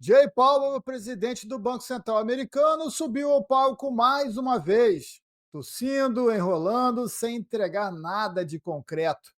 Jay Powell, presidente do Banco Central americano, subiu ao palco mais uma vez, tossindo, enrolando, sem entregar nada de concreto.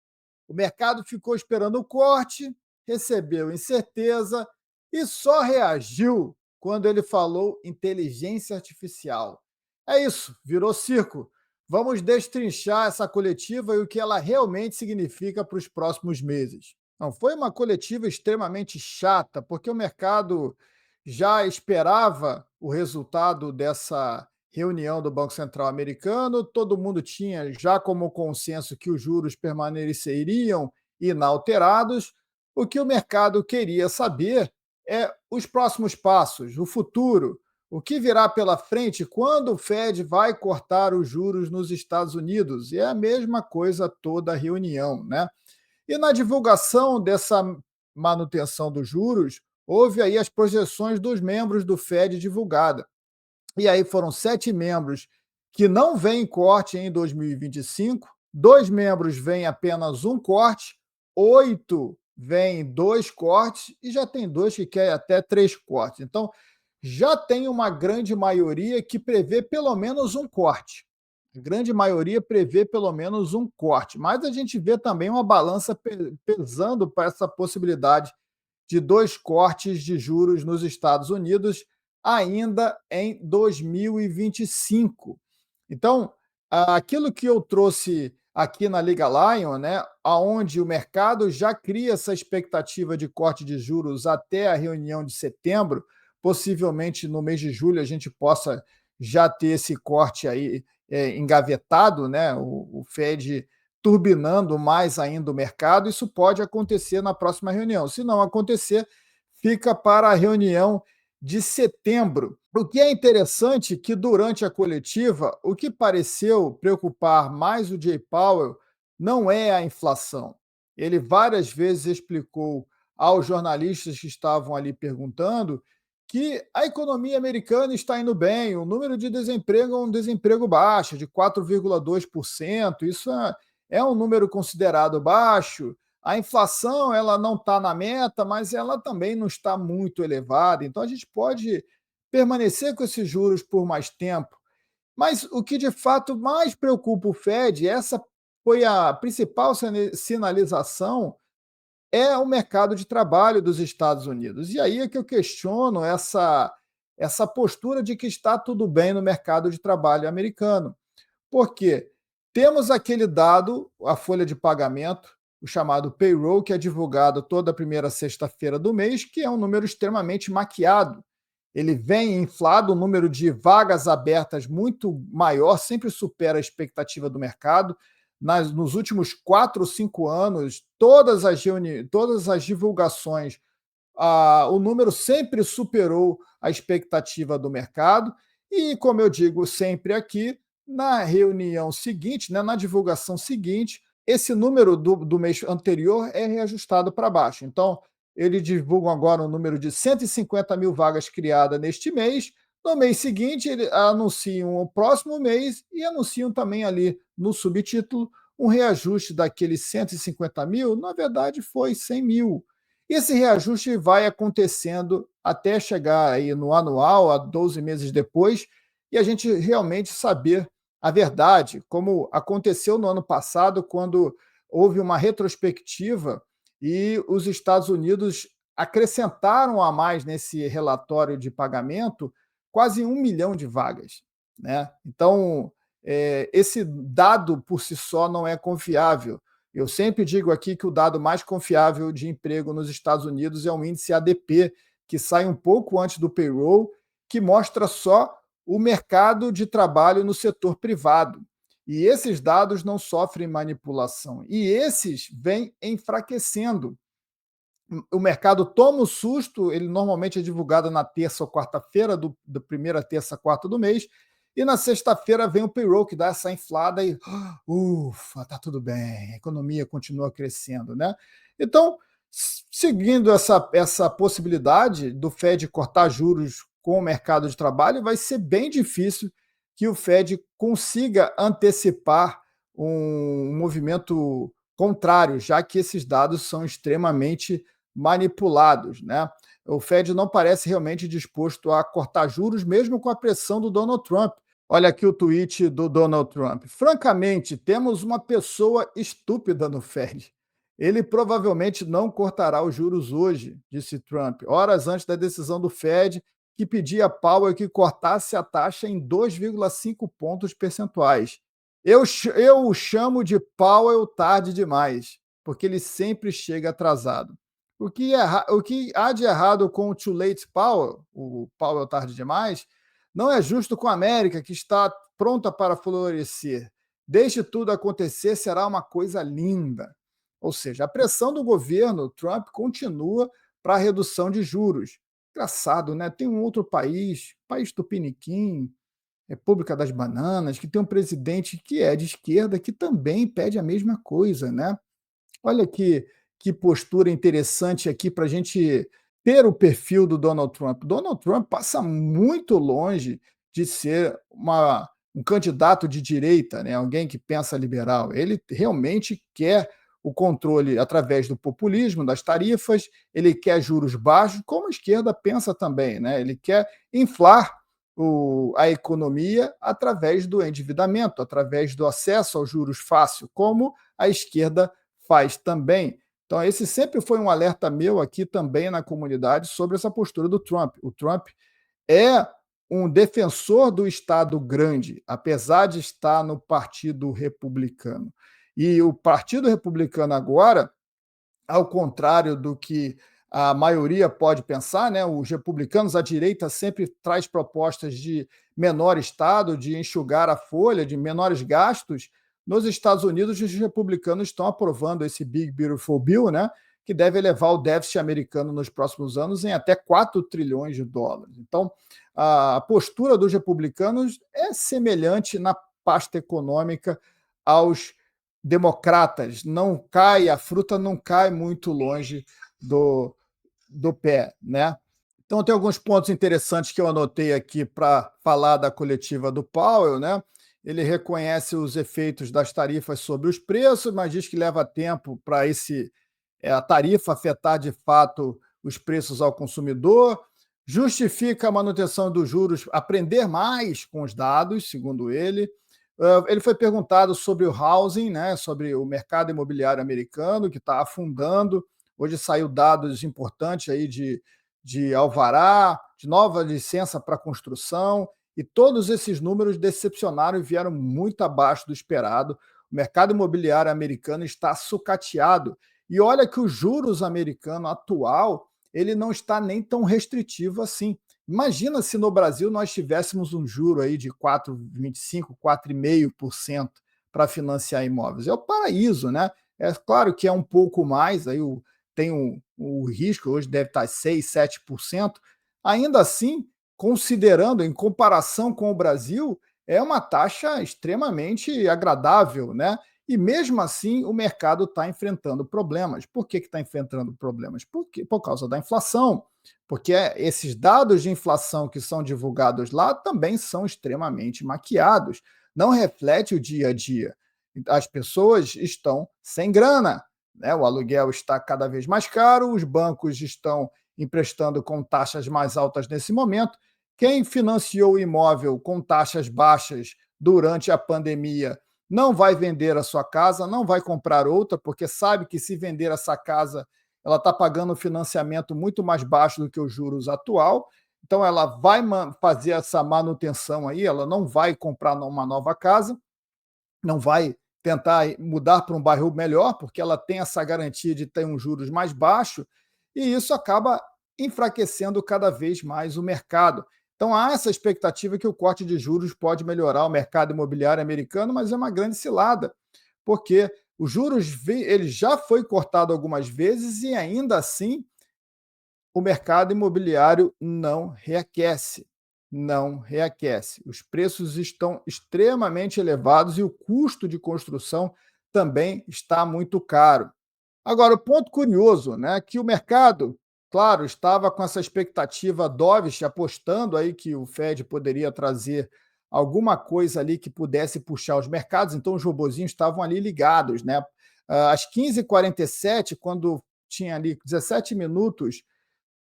O mercado ficou esperando o corte, recebeu incerteza e só reagiu quando ele falou inteligência artificial. É isso, virou circo. Vamos destrinchar essa coletiva e o que ela realmente significa para os próximos meses. Não, foi uma coletiva extremamente chata, porque o mercado já esperava o resultado dessa reunião do Banco Central americano, todo mundo tinha já como consenso que os juros permaneceriam inalterados. O que o mercado queria saber é os próximos passos, o futuro, o que virá pela frente, quando o Fed vai cortar os juros nos Estados Unidos. E é a mesma coisa toda a reunião, né? E na divulgação dessa manutenção dos juros, houve aí as projeções dos membros do Fed divulgada. E aí foram 7 membros que não veem corte em 2025, 2 membros veem apenas um corte, 8 veem 2 cortes e já tem 2 que querem até 3 cortes. Então, já tem uma grande maioria que prevê pelo menos um corte. A grande maioria prevê pelo menos um corte, mas a gente vê também uma balança pesando para essa possibilidade de 2 cortes de juros nos Estados Unidos ainda em 2025. Então, aquilo que eu trouxe aqui na Liga Lion, né, aonde o mercado já cria essa expectativa de corte de juros até a reunião de setembro, possivelmente no mês de julho a gente possa já ter esse corte aí engavetado, né, o Fed turbinando mais ainda o mercado. Isso pode acontecer na próxima reunião. Se não acontecer, fica para a reunião de setembro. O que é interessante é que durante a coletiva, o que pareceu preocupar mais o Jay Powell não é a inflação. Ele várias vezes explicou aos jornalistas que estavam ali perguntando que a economia americana está indo bem, o número de desemprego é um desemprego baixo, de 4,2%. Isso é um número considerado baixo. A inflação ela não está na meta, mas ela também não está muito elevada. Então a gente pode permanecer com esses juros por mais tempo. Mas o que de fato mais preocupa o Fed, essa foi a principal sinalização, é o mercado de trabalho dos Estados Unidos. E aí é que eu questiono essa postura de que está tudo bem no mercado de trabalho americano. Por quê? Temos aquele dado, a folha de pagamento, o chamado payroll, que é divulgado toda a primeira sexta-feira do mês, que é um número extremamente maquiado. Ele vem inflado, o número de vagas abertas muito maior, sempre supera a expectativa do mercado. Nos últimos 4 ou 5 anos, todas as divulgações, o número sempre superou a expectativa do mercado. E, como eu digo sempre aqui, na reunião seguinte, né, na divulgação seguinte, esse número do mês anterior é reajustado para baixo. Então, eles divulgam agora um número de 150 mil vagas criadas neste mês. No mês seguinte, eles anunciam o próximo mês e anunciam também ali no subtítulo um reajuste daqueles 150 mil. Na verdade, foi 100 mil. Esse reajuste vai acontecendo até chegar aí no anual, a 12 meses depois, e a gente realmente saber a verdade, como aconteceu no ano passado, quando houve uma retrospectiva e os Estados Unidos acrescentaram a mais nesse relatório de pagamento quase 1 milhão de vagas, né? Então, esse dado por si só não é confiável. Eu sempre digo aqui que o dado mais confiável de emprego nos Estados Unidos é o índice ADP, que sai um pouco antes do payroll, que mostra só o mercado de trabalho no setor privado. E esses dados não sofrem manipulação. E esses vêm enfraquecendo. O mercado toma o susto, ele normalmente é divulgado na terça ou quarta-feira, da primeira terça, quarta do mês, e na sexta-feira vem o payroll, que dá essa inflada e ufa, tá tudo bem, a economia continua crescendo, né? Então, seguindo essa possibilidade do Fed cortar juros com o mercado de trabalho, vai ser bem difícil que o Fed consiga antecipar um movimento contrário, já que esses dados são extremamente manipulados, né? o Fed não parece realmente disposto a cortar juros, mesmo com a pressão do Donald Trump. Olha aqui o tweet do Donald Trump. Francamente, temos uma pessoa estúpida no Fed. Ele provavelmente não cortará os juros hoje, disse Trump, horas antes da decisão do Fed, que pedia a Powell que cortasse a taxa em 2,5 pontos percentuais. Eu o chamo de Powell tarde demais, porque ele sempre chega atrasado. O que há de errado com o Too Late Powell, o Powell tarde demais, não é justo com a América, que está pronta para florescer. Deixe tudo acontecer, será uma coisa linda. Ou seja, a pressão do governo Trump continua para a redução de juros. Engraçado, né? Tem um outro país, país tupiniquim, República das Bananas, que tem um presidente que é de esquerda, que também pede a mesma coisa, né? Olha que postura interessante aqui para a gente ter o perfil do Donald Trump. Donald Trump passa muito longe de ser um candidato de direita, né? Alguém que pensa liberal. Ele realmente quer o controle através do populismo, das tarifas, ele quer juros baixos, como a esquerda pensa também, né? Ele quer inflar a economia através do endividamento, através do acesso aos juros fácil, como a esquerda faz também. Então, esse sempre foi um alerta meu aqui também na comunidade sobre essa postura do Trump. O Trump é um defensor do Estado grande, apesar de estar no Partido Republicano. E o Partido Republicano agora, ao contrário do que a maioria pode pensar, né? Os republicanos, a direita sempre traz propostas de menor Estado, de enxugar a folha, de menores gastos. Nos Estados Unidos, os republicanos estão aprovando esse Big Beautiful Bill, né? Que deve elevar o déficit americano nos próximos anos em até 4 trilhões de dólares. Então, a postura dos republicanos é semelhante na pasta econômica aos democratas. Não cai, a fruta não cai muito longe do pé, né? Então, tem alguns pontos interessantes que eu anotei aqui para falar da coletiva do Powell, né? Ele reconhece os efeitos das tarifas sobre os preços, mas diz que leva tempo para a tarifa afetar de fato os preços ao consumidor. Justifica a manutenção dos juros, aprender mais com os dados, segundo ele. Ele foi perguntado sobre o housing, né, sobre o mercado imobiliário americano, que está afundando. Hoje saiu dados importantes aí de alvará, de nova licença para construção, e todos esses números decepcionaram e vieram muito abaixo do esperado. O mercado imobiliário americano está sucateado. E olha que os juros americano atual, ele não está nem tão restritivo assim. Imagina se no Brasil nós tivéssemos um juro aí de 4,25, 4,5% para financiar imóveis. É o paraíso, né? É claro que é um pouco mais, aí tem o risco, hoje deve estar 6, 7%. Ainda assim, considerando, em comparação com o Brasil, é uma taxa extremamente agradável, né? E mesmo assim, o mercado está enfrentando problemas. Por que está enfrentando problemas? Por causa da inflação. Porque esses dados de inflação que são divulgados lá também são extremamente maquiados. Não reflete o dia a dia. As pessoas estão sem grana, né? O aluguel está cada vez mais caro, os bancos estão emprestando com taxas mais altas nesse momento. Quem financiou o imóvel com taxas baixas durante a pandemia não vai vender a sua casa, não vai comprar outra, porque sabe que se vender essa casa, ela está pagando um financiamento muito mais baixo do que os juros atual. Então, ela vai fazer essa manutenção aí, ela não vai comprar uma nova casa, não vai tentar mudar para um bairro melhor, porque ela tem essa garantia de ter um juros mais baixo, e isso acaba enfraquecendo cada vez mais o mercado. Então há essa expectativa que o corte de juros pode melhorar o mercado imobiliário americano, mas é uma grande cilada, porque os juros ele já foi cortado algumas vezes e ainda assim o mercado imobiliário não reaquece. Não reaquece. Os preços estão extremamente elevados e o custo de construção também está muito caro. Agora, o ponto curioso, né, que o mercado, claro, estava com essa expectativa dovish, apostando aí que o Fed poderia trazer alguma coisa ali que pudesse puxar os mercados, então os robozinhos estavam ali ligados, né? Às 15h47, quando tinha ali 17 minutos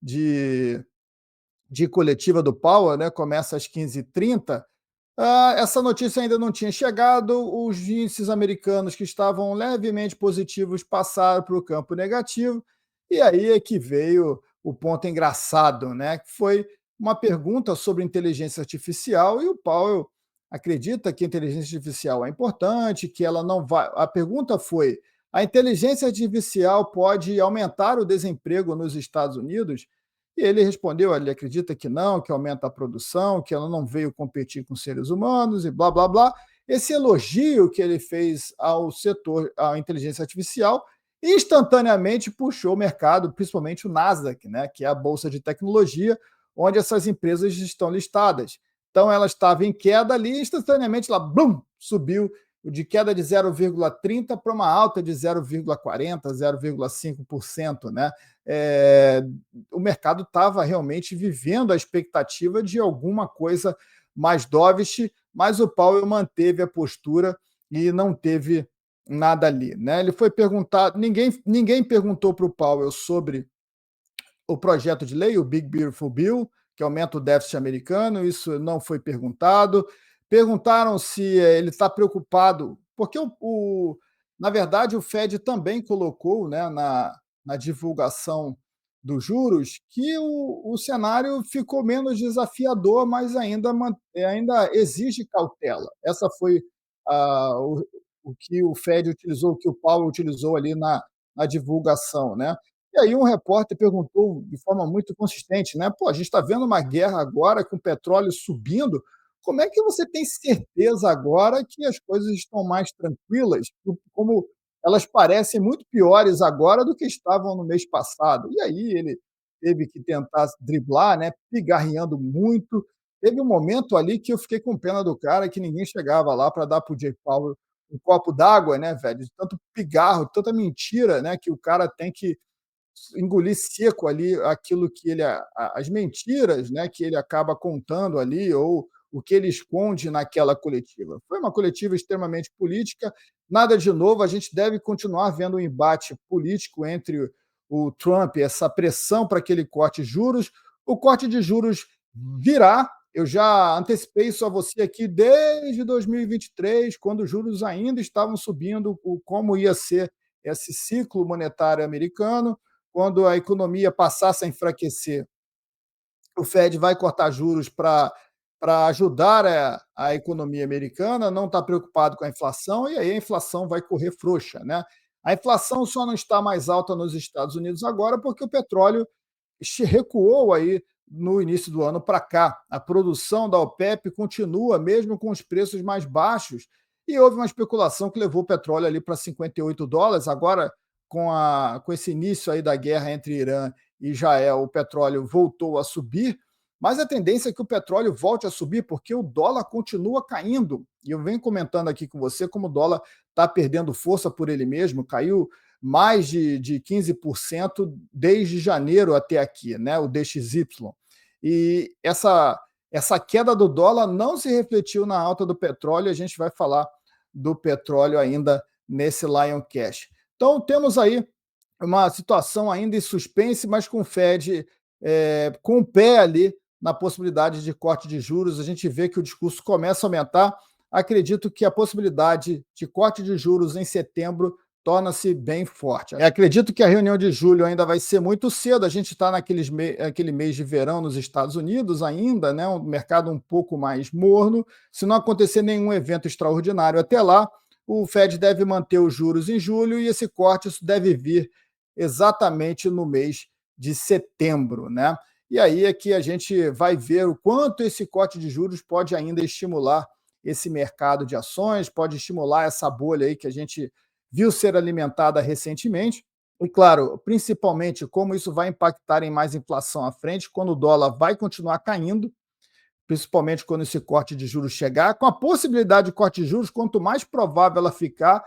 de, de coletiva do Powell, né? Começa às 15h30. Essa notícia ainda não tinha chegado, os índices americanos que estavam levemente positivos passaram para o campo negativo, e aí é que veio o ponto engraçado, né? Que foi uma pergunta sobre inteligência artificial, e o Powell acredita que a inteligência artificial é importante, que ela não vai. A pergunta foi: a inteligência artificial pode aumentar o desemprego nos Estados Unidos? E ele respondeu, ele acredita que não, que aumenta a produção, que ela não veio competir com seres humanos e blá, blá, blá. Esse elogio que ele fez ao setor, à inteligência artificial, instantaneamente puxou o mercado, principalmente o Nasdaq, né, que é a bolsa de tecnologia, onde essas empresas estão listadas. Então, ela estava em queda ali, instantaneamente, lá, blum, subiu de queda de 0,30 para uma alta de 0,40, 0,5%, né? É, o mercado estava realmente vivendo a expectativa de alguma coisa mais dovish, mas o Powell manteve a postura e não teve nada ali, né? Ele foi perguntado, ninguém perguntou para o Powell sobre o projeto de lei, o Big Beautiful Bill, que aumenta o déficit americano, isso não foi perguntado. Perguntaram se ele está preocupado, porque na verdade o Fed também colocou, né, na divulgação dos juros que o cenário ficou menos desafiador, mas ainda exige cautela. Essa foi o, o que o Fed utilizou, o que o Powell utilizou ali na divulgação, né? E aí um repórter perguntou de forma muito consistente, né? Pô, a gente está vendo uma guerra agora com o petróleo subindo. Como é que você tem certeza agora que as coisas estão mais tranquilas? Como elas parecem muito piores agora do que estavam no mês passado. E aí ele teve que tentar driblar, né? Pigarreando muito. Teve um momento ali que eu fiquei com pena do cara, que ninguém chegava lá para dar para o Jay Powell um copo d'água, né, velho? De tanto pigarro, tanta mentira, né? Que o cara tem que engolir seco ali aquilo que ele as mentiras, né, que ele acaba contando ali ou o que ele esconde naquela coletiva. Foi uma coletiva extremamente política, nada de novo, a gente deve continuar vendo um embate político entre o Trump, essa pressão para que ele corte juros. O corte de juros virá, eu já antecipei isso a você aqui desde 2023, quando os juros ainda estavam subindo, como ia ser esse ciclo monetário americano. Quando a economia passasse a enfraquecer, o Fed vai cortar juros para ajudar a economia americana, não está preocupado com a inflação, e aí a inflação vai correr frouxa, né? A inflação só não está mais alta nos Estados Unidos agora porque o petróleo recuou aí no início do ano para cá. A produção da OPEP continua, mesmo com os preços mais baixos, e houve uma especulação que levou o petróleo ali para US$ 58. Agora, com esse início aí da guerra entre Irã e Israel, o petróleo voltou a subir, mas a tendência é que o petróleo volte a subir, porque o dólar continua caindo. E eu venho comentando aqui com você como o dólar está perdendo força por ele mesmo, caiu mais de 15% desde janeiro até aqui, né? O DXY. E essa queda do dólar não se refletiu na alta do petróleo, a gente vai falar do petróleo ainda nesse Lioncast. Então, temos aí uma situação ainda em suspense, mas com o Fed com o pé ali na possibilidade de corte de juros. A gente vê que o discurso começa a aumentar. Acredito que a possibilidade de corte de juros em setembro torna-se bem forte. Acredito que a reunião de julho ainda vai ser muito cedo. A gente está naquele mês de verão nos Estados Unidos ainda, né? Um mercado um pouco mais morno. Se não acontecer nenhum evento extraordinário até lá, o Fed deve manter os juros em julho e esse corte deve vir exatamente no mês de setembro, né? E aí é que a gente vai ver o quanto esse corte de juros pode ainda estimular esse mercado de ações, pode estimular essa bolha aí que a gente viu ser alimentada recentemente. E, claro, principalmente como isso vai impactar em mais inflação à frente, quando o dólar vai continuar caindo, principalmente quando esse corte de juros chegar. Com a possibilidade de corte de juros, quanto mais provável ela ficar,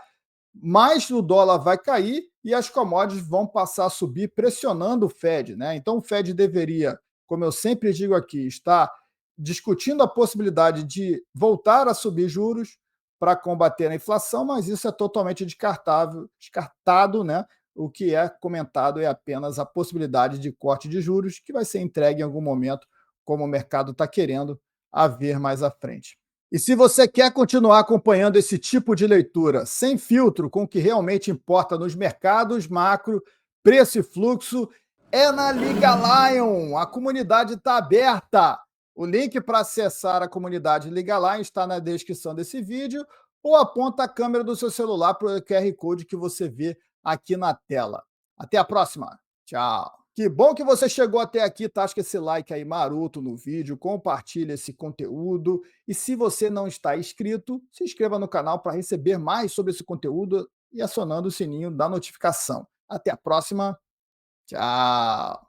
mais o dólar vai cair e as commodities vão passar a subir, pressionando o Fed, né? Então, o Fed deveria, como eu sempre digo aqui, estar discutindo a possibilidade de voltar a subir juros para combater a inflação, mas isso é totalmente descartado, né? o que é comentado é apenas a possibilidade de corte de juros, que vai ser entregue em algum momento, como o mercado está querendo, a ver mais à frente. E se você quer continuar acompanhando esse tipo de leitura sem filtro com o que realmente importa nos mercados macro, preço e fluxo, é na Liga Lion. A comunidade está aberta. O link para acessar a comunidade Liga Lion está na descrição desse vídeo ou aponta a câmera do seu celular para o QR Code que você vê aqui na tela. Até a próxima. Tchau. Que bom que você chegou até aqui, tasca esse like aí maroto no vídeo, compartilha esse conteúdo e se você não está inscrito, se inscreva no canal para receber mais sobre esse conteúdo e acionando o sininho da notificação. Até a próxima. Tchau.